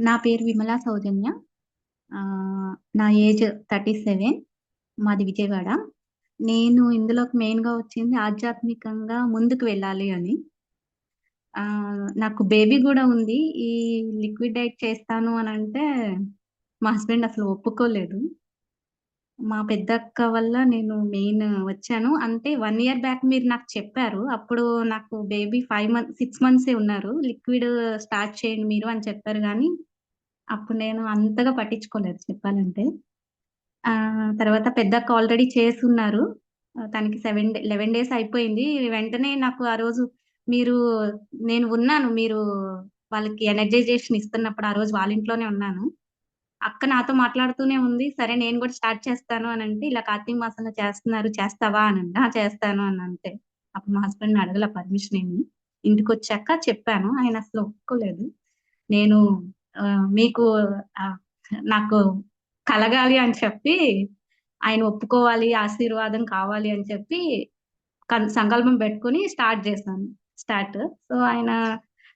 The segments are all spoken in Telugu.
నా పేరు విమలా సౌజన్య. నా ఏజ్ 37. మాది విజయవాడ. నేను ఇందులోకి మెయిన్‌గా వచ్చింది ఆధ్యాత్మికంగా ముందుకు వెళ్ళాలి అని. నాకు బేబీ గూడా ఉంది. ఈ లిక్విడ్ డైట్ చేస్తాను అనంటే మా హస్బెండ్ అసలు ఒప్పుకోలేదు. మా పెద్దక్క వల్ల నేను మెయిన్ వచ్చాను. అంటే 1 ఇయర్ బ్యాక్ మీరు నాకు చెప్పారు. అప్పుడు నాకు బేబీ 6 మంత్సే ఉన్నారు. లిక్విడ్ స్టార్ట్ చేయండి మీరు అని చెప్పారు గానీ, అప్పుడు నేను అంతగా పట్టించుకోలేదు చెప్పాలంటే. తర్వాత పెద్దక్క ఆల్రెడీ చేసున్నారు. తనకి 11 డేస్ అయిపోయింది. వెంటనే నాకు ఆ రోజు మీరు నేను ఉన్నాను. మీరు వాళ్ళకి ఎనర్జైజేషన్ ఇస్తున్నప్పుడు ఆ రోజు వాళ్ళ ఇంట్లోనే ఉన్నాను. అక్క నాతో మాట్లాడుతూనే ఉంది. సరే నేను గూడా స్టార్ట్ చేస్తాను అనంటే, ఇలా కార్తీక మాసంలో చేస్తున్నారు చేస్తావా అనంది. ఆ! చేస్తాను అనంతే. అప్పుడు మా హస్బెండ్‌ని అడగల పర్మిషన్ ఏమి. ఇంటికొచ్చాక చెప్పాను. ఆయన అసలు ఒప్పుకోలేదు. నేను మీకు ఆహ్, నాకు కలగాలి అని చెప్పి, ఆయన ఒప్పుకోవాలి, ఆశీర్వాదం కావాలి అని చెప్పి సంకల్పం పెట్టుకొని స్టార్ట్ చేశాను. స్టార్ట్. సో, ఆయన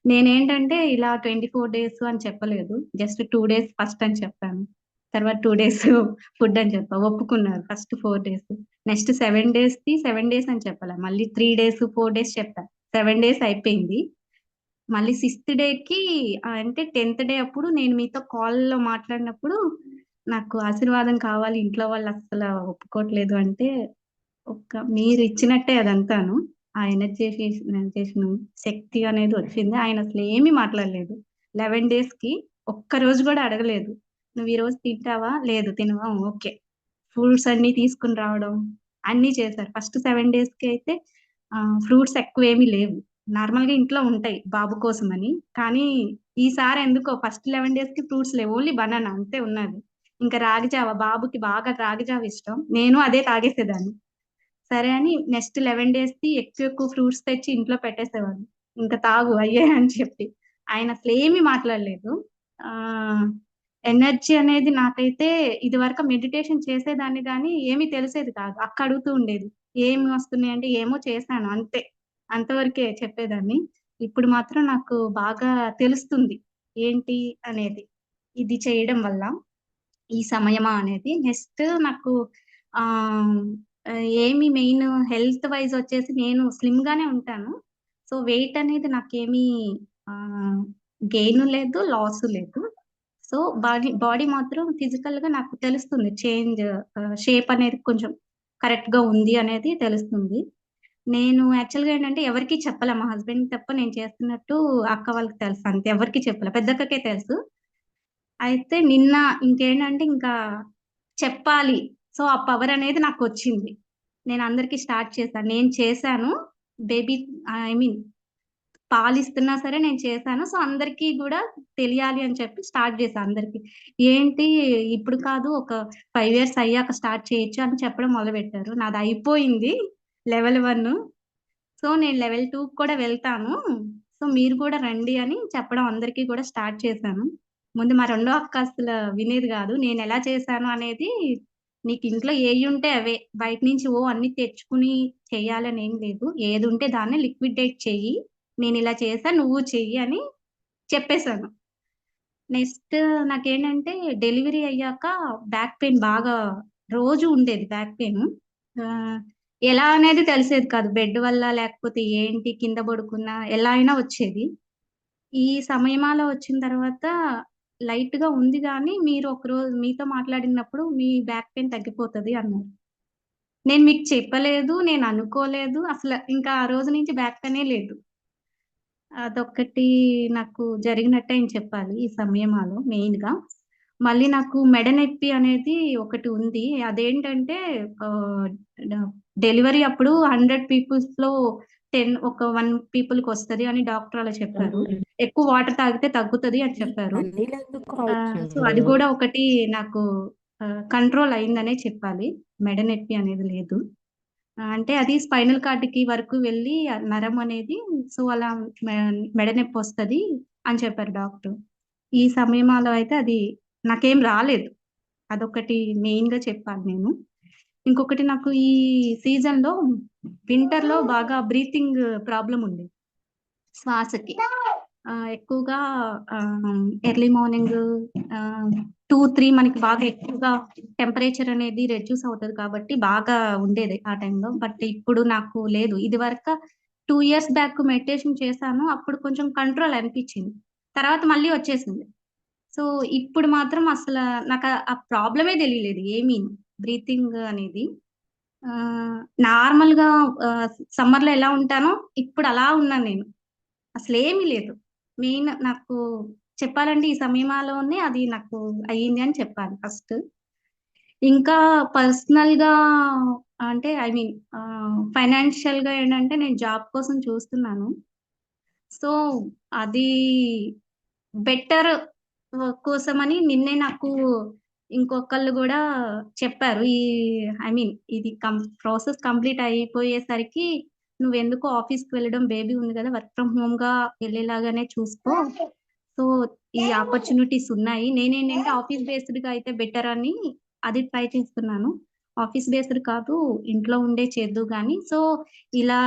నేనేంటంటే ఇలా 24 డేస్ అని చెప్పలేదు. జస్ట్ 2 డేస్ ఫస్ట్ అని చెప్పాను. తర్వాత 2 డేస్ ఫుడ్ అని చెప్పా. ఒప్పుకున్నారు. First 4 days. నెక్స్ట్ 7 డేస్‌కి 7 డేస్ అని చెప్పలే. మళ్ళీ 3 డేస్, 4 డేస్ చెప్పా. 7 డేస్ అయిపోయింది. మళ్ళీ సిక్స్త్ డేకి అంటే 10థ్ డే అప్పుడు నేను మీతో కాల్‌లో మాట్లాడినప్పుడు నాకు ఆశీర్వాదం కావాలి. ఇంట్లో వాళ్ళు అస్సల ఒప్పుకోవట్లేదు అంటే మీరిచ్చినట్టే అదంతాను. ఆ ఎనర్జైజేషన్ శక్తి అనేది వచ్చింది. ఆయనసలు ఏమీ మాట్లాడలేదు. 11 డేస్‌కి ఒక్క రోజు గూడా అడగలేదు. "నువ్వు ఈరోజు తింటావా? లేదు. తినవా? ఓకే." ఫ్రూట్స్ అన్నీ తీసుకొని రావడం, అన్నీ చేశారు. ఫస్ట్ 7 డేస్‌కి అయితే ఫ్రూట్స్ ఎక్కువేమీ లేవు. నార్మల్‌గా ఇంట్లో ఉంటాయి బాబు కోసమని. కానీ ఈసారి ఎందుకో ఫస్ట్ 11 డేస్‌కి ఫ్రూట్స్ లేవు. ఓన్లీ బనానా అంతే ఉన్నది. ఇంకా రాగి జావ బాబుకి బాగా రాగి జావ ఇష్టం. నేను అదే తాగేసేదాన్ని. సరే అని నెక్స్ట్ 11 డేస్‌కి ఎక్కువ ఎక్కువ ఫ్రూట్స్ తెచ్చి ఇంట్లో పెట్టేసేవాళ్ళు. ఇంక తాగు అయ్యే అని చెప్పి. ఆయనసలేమి మాట్లాడలేదు. ఆహ్, ఎనర్జీ అనేది నాకైతే ఇదివరకు మెడిటేషన్ చేసేదాన్ని గానీ ఏమీ తెలిసేది కాదు. అక్క అడుగుతూ ఉండేది. "ఏమి వస్తున్నాయంటే" "ఏమో చేశాను అంతే." అంతవరకే చెప్పేదాన్ని. ఇప్పుడు మాత్రం నాకు బాగా తెలుస్తుంది. ఏంటి అనేది. ఇది చేయడం వల్ల. ఈ సమయమా అనేది. నెక్స్ట్ నాకు ఆహ్, ఏమి మెయిన్ హెల్త్ వైస్ వచ్చేసి నేను స్లిమ్‌గానే ఉంటాను. సో, వెయిట్ అనేది నాకేమీ ఆహ్, గెయిను లేదు, లాసు లేదు. సో, బాడీ మాత్రం ఫిజికల్‌గా నాకు తెలుస్తుంది. షేప్ అనేది కొంచెం కరెక్ట్‌గా ఉంది అనేది తెలుస్తుంది. నేను యాక్చువల్‌గా ఏంటంటే ఎవరికీ చెప్పల. మా హస్బెండ్‌కి తప్ప నేను చేస్తున్నట్టు అక్క వాళ్ళకి తెలుసు అంతే. ఎవరికీ చెప్పలే. పెద్దక్కకే తెలుసు. అయితే నిన్న ఇంకేంటంటే ఇంకా చెప్పాలి. సో, ఆ పవర్ అనేది నాకొచ్చింది. నేనందరికి స్టార్ట్ చేశాను. నేను చేశాను. బేబీ ఐ మీన్ పాలిస్తున్నా సరే నేను చేశాను. సో, అందరికీ గూడా తెలియాలి అని చెప్పి స్టార్ట్ చేశా అందరికి. ఏంటి ఇప్పుడు కాదు ఒక 5 ఇయర్స్ అయ్యాక స్టార్ట్ చేయొచ్చు అని చెప్పడం మొదలుపెట్టారు. నాదయిపోయింది లెవెల్ 1. సో, నేను లెవెల్ 2కి కూడా వెళ్తాను. సో, మీరు కూడా రండి అని చెప్పడం అందరికీ కూడా స్టార్ట్ చేశాను. ముందు మా రెండో అక్క అసల వినేది గాదు. నేనెలా చేశాను అనేది నీకింట్లో ఏయుంటే అవే. బయట నుంచి అన్నీ తెచ్చుకొని చెయ్యాలనేం లేదు. ఏదుంటే దాన్నే లిక్విడేట్ చెయ్యి. నేనిలా చేశా నువ్వు చెయ్యి అని చెప్పేసాను. నెక్స్ట్ నాకేంటంటే డెలివరీ అయ్యాక బ్యాక్ పెయిన్ బాగా రోజు ఉండేది బ్యాక్ పెయిను. ఆహ్, ఎలా అనేది తెలిసేది కాదు. బెడ్ వల్ల లేకపోతే ఏంటి కింద పడుకున్నా ఎలా అయినా వచ్చేది. ఈ సమయమాలో వచ్చిన తర్వాత లైట్‌గా ఉంది గానీ, మీరు ఒకరోజు మీతో మాట్లాడినప్పుడు మీ బ్యాక్ పెయిన్ తగ్గిపోతది అన్నారు. నేను మీకు చెప్పలేదు. నేను అనుకోలేదు. అసల ఇంకా ఆ రోజు నుంచి బ్యాక్ పెయినే లేదు. అదొక్కటి నాకు జరిగినట్టే అని చెప్పాలి ఈ సమయమాలో మెయిన్‌గా. మళ్ళీ నాకు మెడ నొప్పి అనేది ఒకటి ఉంది. అదేంటంటే ఆహ్, డ డెలివరీ అప్పుడు 100 పీపుల్స్‌లో 1 పీపుల్‌కొస్తది అని డాక్టర్ అలా చెప్పారు. హ్మ్. ఎక్కువ వాటర్ తాగితే తగ్గుతది అని ఈ చెప్పారు. పన్నీళ్ళెందుకు సో, అది కాల్చుంటున్నారు? గూడా ఒకటి నాకు కంట్రోల్ అయిందనే చెప్పాలి. మెడ నొప్పి అనేది లేదు. అంటే అది స్పైనల్ కార్డ్‌కి వరకు వెళ్ళి ఆ నరం అనేది సో, అలా మె మెడ నొప్పొస్తది అని చెప్పారు డాక్టర్. ఈ సమయంలో అయితే అది నాకేం రాలేదు. అదొకటి మెయిన్‌గా చెప్పాలి నేను. ఇంకొకటి నాకు ఈ సీజన్‌లో వింటర్‌లో బాగా బ్రీతింగ్ ప్రాబ్లమ్ ఉంది. శ్వాసకి. ఎక్కువగా ఎర్లీ మార్నింగ్ 2, 3 మనకి బాగా ఎక్కువగా టెంపరేచర్ అనేది రెడ్యూస్ అవుతది కాబట్టి బాగా ఉండేది ఆ టైంలో. బట్ ఇప్పుడు నాకు లేదు. ఇదివరక 2 ఇయర్స్ బ్యాక్ మెడిటేషన్ చేశాను. అప్పుడు కొంచెం కంట్రోల్ అనిపిచ్చింది. తర్వాత మళ్ళీ వచ్చేసింది. సో, ఇప్పుడు మాత్రం అసల నాకు ఆ ప్రాబ్లమే తెలీలేదు ఏమీను. బ్రీతింగ్ అనేది. ఆహ్, నార్మల్‌గా సమ్మర్‌లో ఎలా ఉంటానో ఇప్పుడు అలా ఉన్నాను నేను. అసలేమీ లేదు. మెయిన్ నాకు చెప్పాలంటే ఈ సమయంలోనే అది నాకు అయ్యింది అని చెప్పాలి ఫస్ట్. ఇంకా పర్సనల్‌గా అంటే ఐ మీన్ ఫైనాన్షియల్‌గా ఏంటంటే నేను జాబ్ కోసం చూస్తున్నాను. సో, అది బెటర్ కోసమని నిన్నే నాకు ఇంకొకళ్ళు గూడా చెప్పారు. ఐ మీన్ ఇది ప్రాసెస్ కంప్లీట్ అయిపోయేసరికి "నువ్వెందుకు ఆఫీస్‌కి వెళ్ళడం బేబీ ఉంది గదా! వర్క్ ఫ్రమ్ హోమ్‌గా వెళ్ళేలాగానే చూసుకో. సో, ఈ ఆపర్చునిటీస్ ఉన్నాయి." నేనేంటంటే ఆఫీస్ బేస్డ్‌గా అయితే బెటర్ అని అది ట్రై చేస్తున్నాను. ఆఫీస్ బేస్డ్ కాదు ఇంట్లో ఉండే చేద్దువు గానీ సో, ఇలా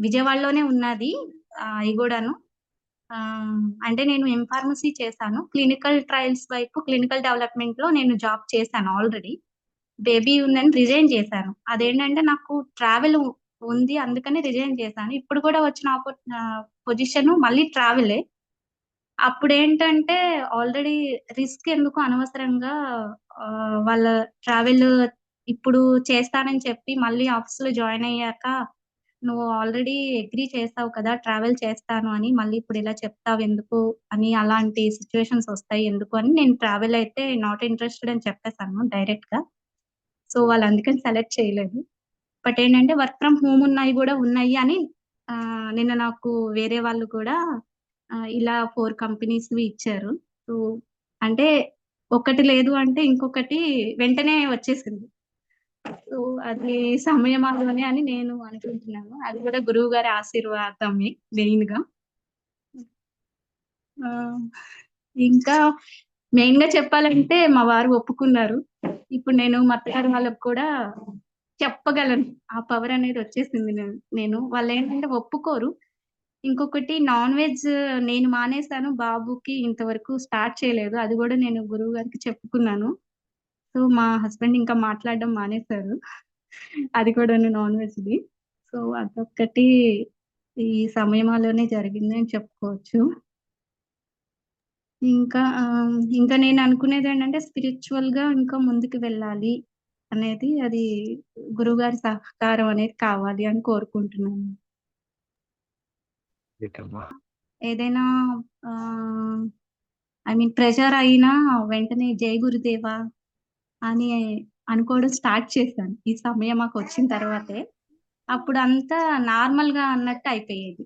విజయవాడలోనే ఉన్నది అయి గూడాను. ఆ! అంటే నేను ఫార్మసీ చేశాను. క్లినికల్ ట్రయల్స్ వైపు క్లినికల్ డెవలప్‌మెంట్‌లో నేను జాబ్ చేశాను ఆల్రెడీ. బేబీ ఉందని రిజైన్ చేశాను. అదేంటంటే నాకు ట్రావెల్ ఉంది. అందుకని రిజైన్ చేశాను. ఇప్పుడు కూడా వచ్చిన పొజిషను మళ్ళీ ట్రావెలే. అప్పుడేంటంటే ఆల్రెడీ రిస్క్ ఎందుకు అనవసరంగా వాళ్ళ ట్రావెల్ ఇప్పుడు చేస్తానని చెప్పి మళ్ళీ ఆఫీస్‌లో జాయిన్ అయ్యాక నువ్వు ఆల్రెడీ అగ్రీ చేసావు కదా! ట్రావెల్ చేస్తాను అని. మళ్ళీ ఇప్పుడు ఇలా చెప్తావెందుకు అని అలాంటి సిట్యుయేషన్స్ ఒస్తాయి ఎందుకు అని నేను ట్రావెల్ అయితే నాట్ ఇంట్రెస్టెడ్ అని చెప్పేసాను డైరెక్ట్‌గా. సో, వాళ్ళు అందుకని సెలెక్ట్ చేయలేదు. బట్ ఏంటంటే వర్క్ ఫ్రమ్ హోమ్ ఉన్నాయి గూడా ఉన్నాయి అని నిన్న నాకు వేరే వాళ్ళు కూడా ఇలా 4 కంపెనీస్‌వి ఇచ్చారు. సో, అంటే ఒకటి లేదు అంటే ఇంకొకటి వెంటనే వచ్చేసింది. సో, అది సమయమాగమనే అని నేను అనుకుంటున్నాను. అది కూడా గురువు గారి ఆశీర్వాదమే మెయిన్‌గా. ఆహ్, ఇంకా మెయిన్‌గా చెప్పాలంటే మా వారు ఒప్పుకున్నారు. ఇప్పుడు నేను మా అత్తగారు వాళ్ళకి కూడా చెప్పగలను. ఆ పవర్ అనేది వచ్చేసింది నేను వాళ్ళేంటంటే ఒప్పుకోరు. ఇంకొకటి నాన్ వెజ్ నేను మానేసాను. బాబుకి ఇంతవరకు స్టార్ట్ చేయలేదు. అది గూడా నేను గురువు గారికి చెప్పుకున్నాను. సో, మా హస్బెండ్ ఇంకా మాట్లాడడం మానేసారు. అది కూడాను నాన్ వెజ్‌ది. సో, అదొక్కటి ఈ సమయంలోనే జరిగిందని చెప్పుకోవచ్చు. ఇంకా నేననుకునేదేంటంటే స్పిరిచ్యువల్‌గా ఇంకా ముందుకు వెళ్ళాలి అనేది అది గురువుగారి సహకారం అనేది కావాలి అని కోరుకుంటున్నాను. గ్రేటమ్మా! ఏదైనా ఆహ్, ఐ మీన్ ప్రెషర్ అయినా వెంటనే జై గురుదేవా అని అనుకోవడం స్టార్ట్ చేశాను. ఈ సమయం మాకొచ్చిన తర్వాతే. అప్పుడంతా నార్మల్‌గా అన్నట్టు అయిపోయేది.